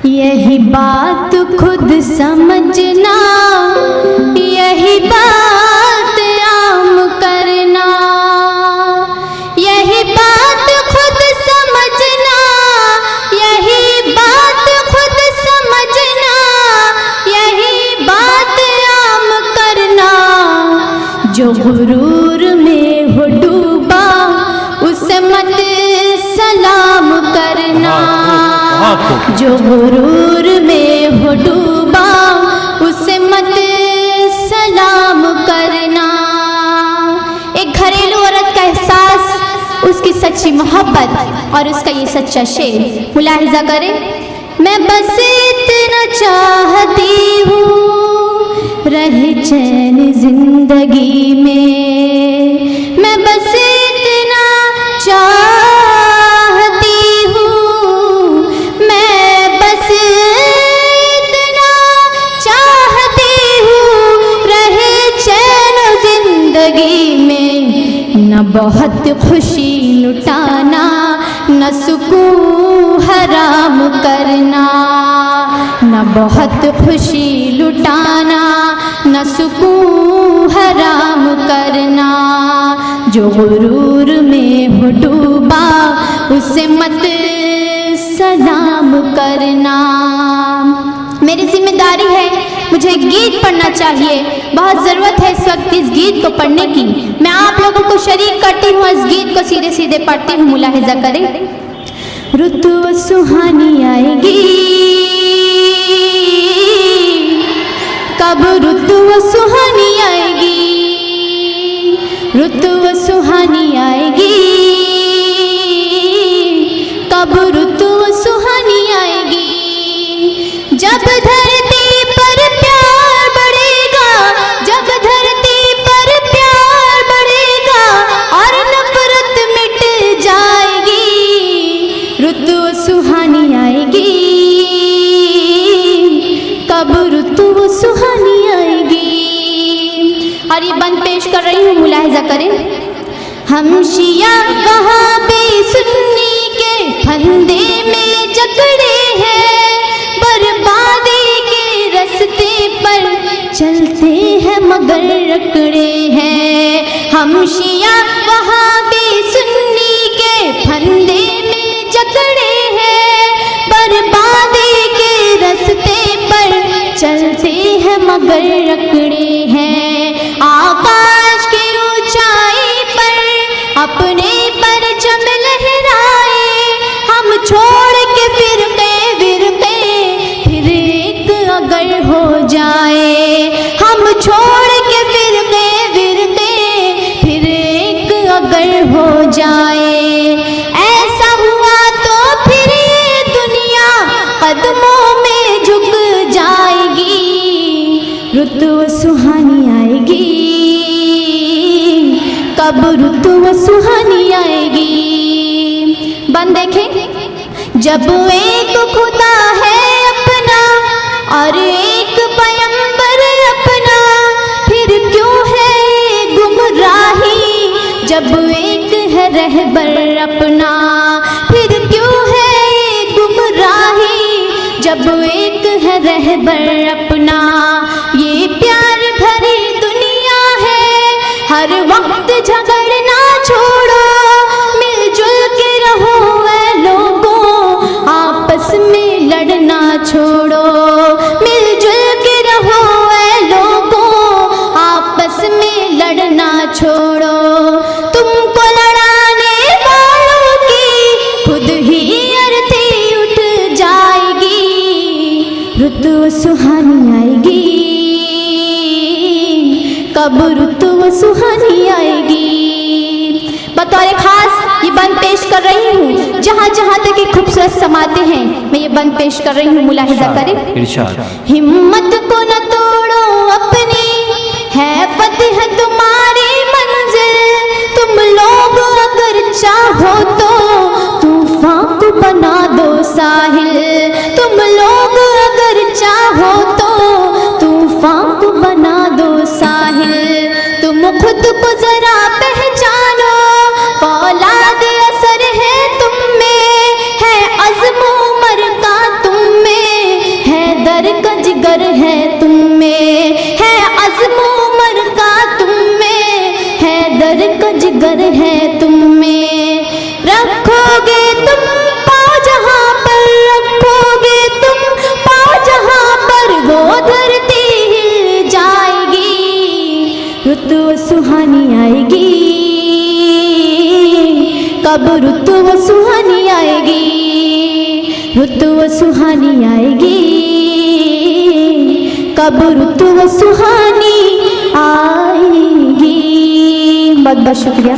यही बात खुद समझना, यही बात आम करना, यही बात खुद समझना, यही बात खुद समझना, यही बात आम करना। जो गुरूर में हो डूबा उसे मत सलाम करना, जो गुरूर में हो डूबा उसे मत सलाम करना। एक घरेलू औरत का एहसास, उसकी सच्ची मोहब्बत और उसका ये सच्चा शेर मुलाहिजा करें। मैं बस इतना चाहती हूँ रहे चैन जिंदगी में, मैं बस इतना चाहती हूँ, मैं बस इतना चाहती हूँ रहे चैन जिंदगी में। न बहुत खुशी लुटाना, न सुकून हराम करना, न बहुत खुशी लुटाना, न सुकून हराम करना। जो गुरूर में हो डूबा उसे मत सलाम करना। मेरी जिम्मेदारी है, मुझे गीत पढ़ना चाहिए, बहुत ज़रूरत है इस वक्त इस गीत को पढ़ने की। मैं आप लोगों को शरीक करती हूँ, इस गीत को सीधे सीधे पढ़ती हूँ, मुलाहिजा करें। रुतु सुहानी आएगी, कब रुतु सुहानी आएगी, रुतु सुहानी आएगी, कब रुतु सुहानी आएगी। जब धरती पर प्यार बढ़ेगा, जब धरती पर प्यार बढ़ेगा और नफरत मिट जाएगी, रुतु सुहानी आएगी, कब रुतु सुहानी आएगी। और ये बंद पेश कर रही हूँ, मुलाहिजा करें। हम शिया वहाबी सुन्नी के फंदे में जकड़े हैं, बर्बादी के रास्ते पर चलते हैं मगर रकड़े हैं। हम शिया वहाबी सुन्नी के फंदे में जकड़े हैं, बर्बादी के रास्ते पर चलते हैं मगर रकड़े हैं। आकाश की ऊंचाई पर अपने परचम लहराए, हम छोड़ के फिरके फिर एक अगर हो जाए, हम छोड़ के फिरके फिर एक अगर हो जाए। ऐसा हुआ तो फिर ये दुनिया कदमों में झुक जाएगी, रुतु सुहानी आएगी, कब रुतु सुहानी आएगी। बंद देखें। जब एक खुदा है अपना और एक पैगंबर अपना, फिर क्यों है गुमराही। जब एक है रहबर अपना, फिर क्यों है गुमराही। जब एक है रहबर अपना, ये प्यार भरी दुनिया है, हर वक्त झगड़ना छोड़ो, मिलजुल के रहो ऐ लोगों, आपस में लड़ना छोड़ो, मिलजुल के रहो ऐ लोगों, आपस में लड़ना छोड़ो। तुमको लड़ाने वालों की खुद ही अर्थी उठ जाएगी, रुतु सुहानी आएगी, कब रुतु सुहानी आएगी। बतौर खास ये बंद पेश कर रही हूँ, जहाँ जहाँ तक ये खूबसूरत समाते हैं मैं ये बंद पेश कर रही हूँ, मुलाहिजा करें। हिम्मत को न तोड़ो अपनी, है फतेह तुम्हारी मंजिल। तुम लोग अगर चाहो तो तूफान को बना दो साहिल, तुम लोग अगर चाहो तो तूफान को बना दो साहिल। तुम खुद को जरा पहचानो, औलाद असर है तुम में, है अज़्म उमर का तुम में, गर है तुम में, है अज़्म उमर का तुम में, है दर कजगर है तुम में। रखोगे तुम पाँव जहाँ पर, रखोगे तुम पाँव जहाँ पर, वो धरती हिल जाएगी, रुत सुहानी आएगी, कब रुत सुहानी आएगी, रुत सुहानी आएगी, कब रुत सुहानी आएगी। बहुत बहुत शुक्रिया।